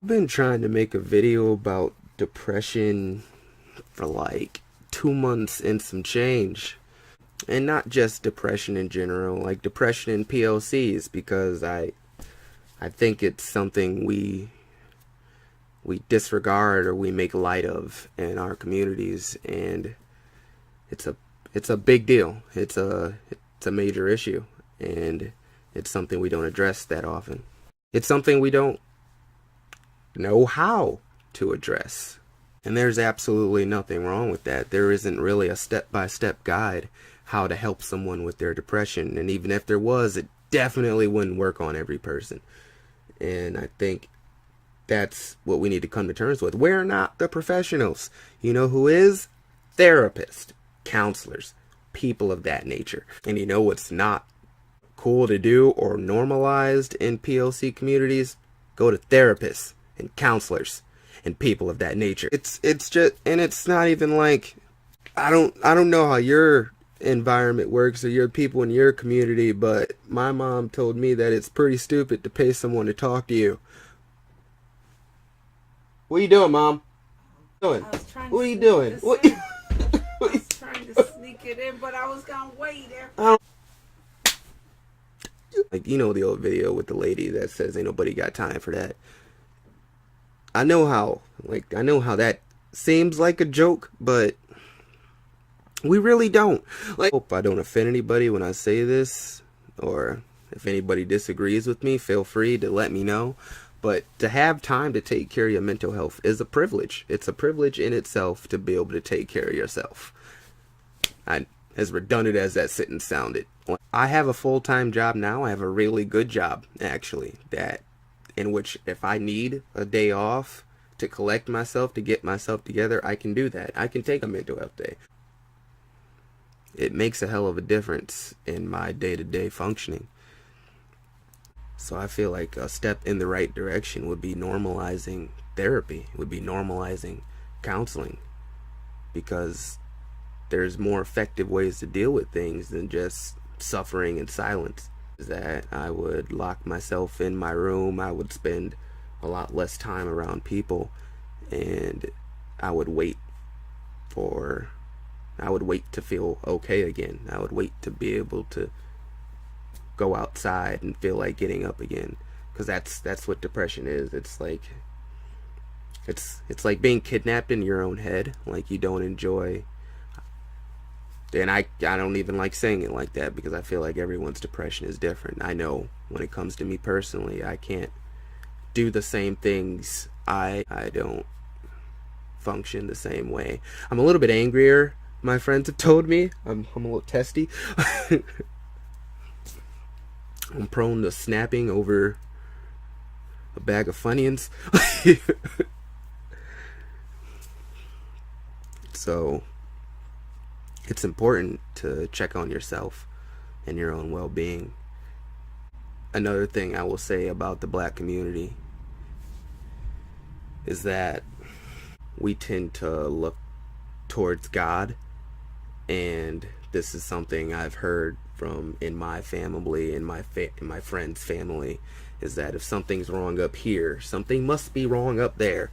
I've been trying to make a video about depression for like 2 months and some change. And not just depression in general, like depression in PLCs, because I think it's something we disregard or we make light of in our communities, and it's a big deal. It's a major issue, and it's something we don't address that often. It's something we don't know how to address. And there's absolutely nothing wrong with that. There isn't really a step-by-step guide how to help someone with their depression. And even if there was, it definitely wouldn't work on every person. And I think that's what we need to come to terms with. We're not the professionals. You know who is? Therapists, counselors, people of that nature. And you know what's not cool to do or normalized in PLC communities? Go to therapists and counselors and people of that nature. It's just, and it's not even like, I don't know how your environment works or your people in your community, but my mom told me that it's pretty stupid to pay someone to talk to you. What are you doing, Mom? What are you doing? What? I was trying to sneak it in, but I was gonna wait after. Like, you know the old video with the lady that says ain't nobody got time for that. I know how that seems like a joke, but we really don't. Like, I hope I don't offend anybody when I say this, or if anybody disagrees with me, feel free to let me know. But to have time to take care of your mental health is a privilege. It's a privilege in itself to be able to take care of yourself. As redundant as that sentence sounded, I have a full-time job now. I have a really good job, actually, in which if I need a day off to collect myself, to get myself together, I can do that. I can take a mental health day. It makes a hell of a difference in my day-to-day functioning. So I feel like a step in the right direction would be normalizing therapy, would be normalizing counseling, because there's more effective ways to deal with things than just suffering in silence. That I would lock myself in my room, I would spend a lot less time around people, and I would wait to feel okay again. I would wait to be able to go outside and feel like getting up again, because that's what depression is. It's like being kidnapped in your own head. Like, you don't enjoy. And I don't even like saying it like that, because I feel like everyone's depression is different. I know when it comes to me personally, I can't do the same things. I don't function the same way. I'm a little bit angrier, my friends have told me. I'm a little testy. I'm prone to snapping over a bag of Funyuns. So it's important to check on yourself and your own well-being. Another thing I will say about the black community is that we tend to look towards God, and this is something I've heard from in my family, in my friend's family, is that if something's wrong up here, something must be wrong up there.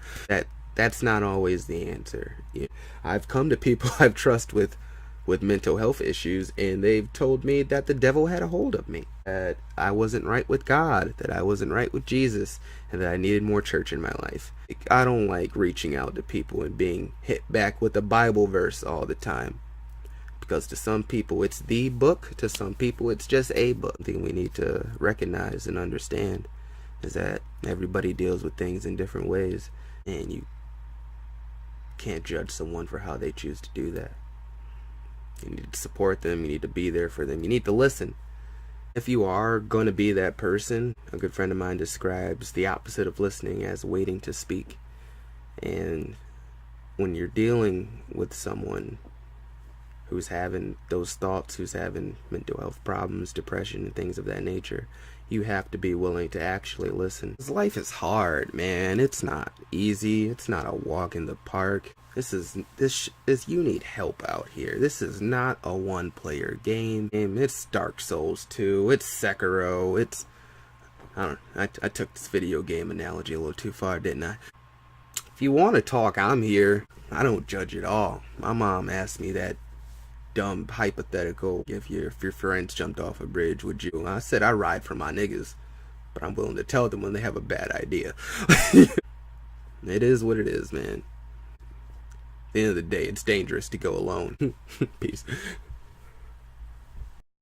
That's not always the answer. I've come to people I've trust with mental health issues, and they've told me that the devil had a hold of me, that I wasn't right with God, that I wasn't right with Jesus, and that I needed more church in my life. I don't like reaching out to people and being hit back with a Bible verse all the time, because to some people it's the book, to some people it's just a book. The thing we need to recognize and understand is that everybody deals with things in different ways, and you can't judge someone for how they choose to do that. You need to support them, you need to be there for them, you need to listen. If you are going to be that person, a good friend of mine describes the opposite of listening as waiting to speak. And when you're dealing with someone who's having those thoughts, who's having mental health problems, depression, and things of that nature, you have to be willing to actually listen. 'Cause life is hard, man. It's not easy. It's not a walk in the park. This you need help out here. This is not a one-player game. It's Dark Souls 2. It's Sekiro. I don't. I took this video game analogy a little too far, didn't I? If you want to talk, I'm here. I don't judge at all. My mom asked me that dumb hypothetical. If your friends jumped off a bridge, would you? I said I ride for my niggas, but I'm willing to tell them when they have a bad idea. It is what it is, man. At the end of the day, it's dangerous to go alone. Peace.